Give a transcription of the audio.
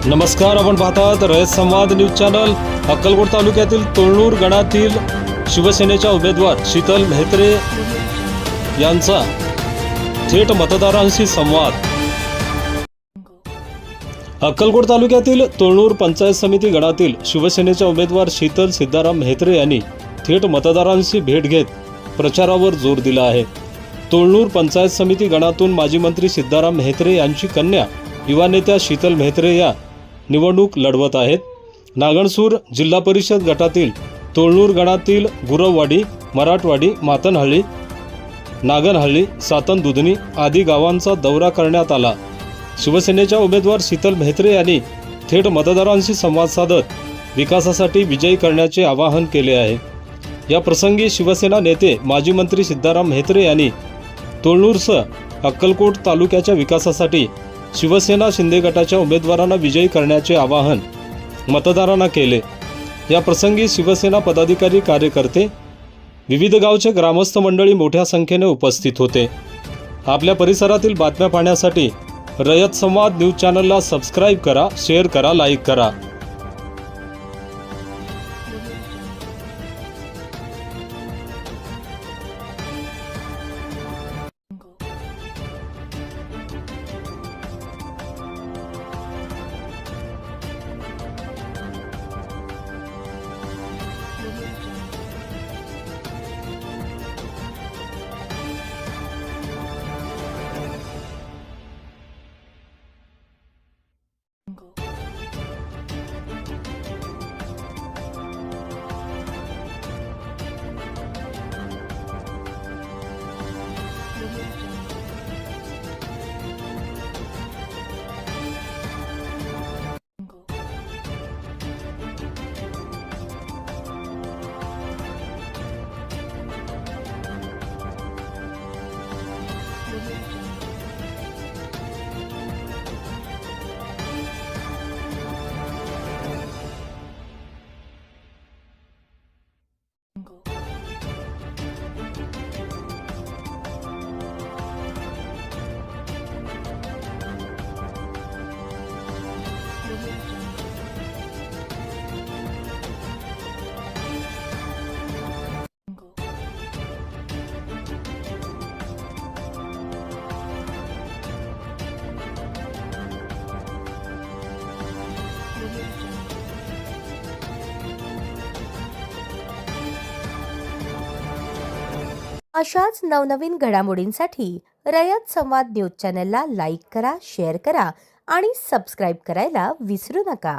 नमस्कार, आपण पाहतात रयत संवाद न्यूज चॅनल। अक्कलकोट तालुक्यातील तोळनूर गणातील शिवसेनेच्या उमेदवार शीतल म्हेत्रे यांचा थेट मतदारांशी संवाद। अक्कलकोट तालुक्यातील तोळनूर पंचायत समिती गणातील शिवसेनेच्या उमेदवार शीतल सिद्धाराम म्हेत्रे यांनी थेट मतदारांशी भेट घेत प्रचारावर जोर दिला आहे। तोळनूर पंचायत समिती गणातून माजी मंत्री सिद्धाराम म्हेत्रे यांची कन्या युवा नेत्या शीतल म्हेत्रे या निवडणूक लढवत आहेत। नागणसूर जिल्हा परिषद गटातील तोळनूर गणातील गुरववाडी, मराठवाडी, मातनहळ्ळी, नागनहळ्ळी, सातन दुधनी आदी गावांचा दौरा करण्यात आला। शिवसेनेच्या उमेदवार शीतल म्हेत्रे यांनी थेट मतदारांशी संवाद साधत विकासासाठी विजयी करण्याचे आवाहन केले आहे। या प्रसंगी शिवसेना नेते माजी मंत्री सिद्धाराम म्हेत्रे यांनी तोळनूरसह अक्कलकोट तालुक्याच्या विकासासाठी शिवसेना शिंदे गटाच्या उमेदवारांना विजयी करण्याचे आवाहन मतदारांना केले। या प्रसंगी शिवसेना पदाधिकारी, कार्यकर्ते, विविध गावचे ग्रामस्थ मंडळी मोठ्या संख्येने उपस्थित होते। आपल्या परिसरातील बातम्या पाहण्यासाठी रयत संवाद न्यूज चॅनलला सबस्क्राईब करा, शेअर करा, लाईक करा। अशाच नवनवीन घडामोडींसाठी रयत संवाद न्यूज चॅनलला लाईक करा, शेअर करा आणि सबस्क्राईब करायला विसरू नका।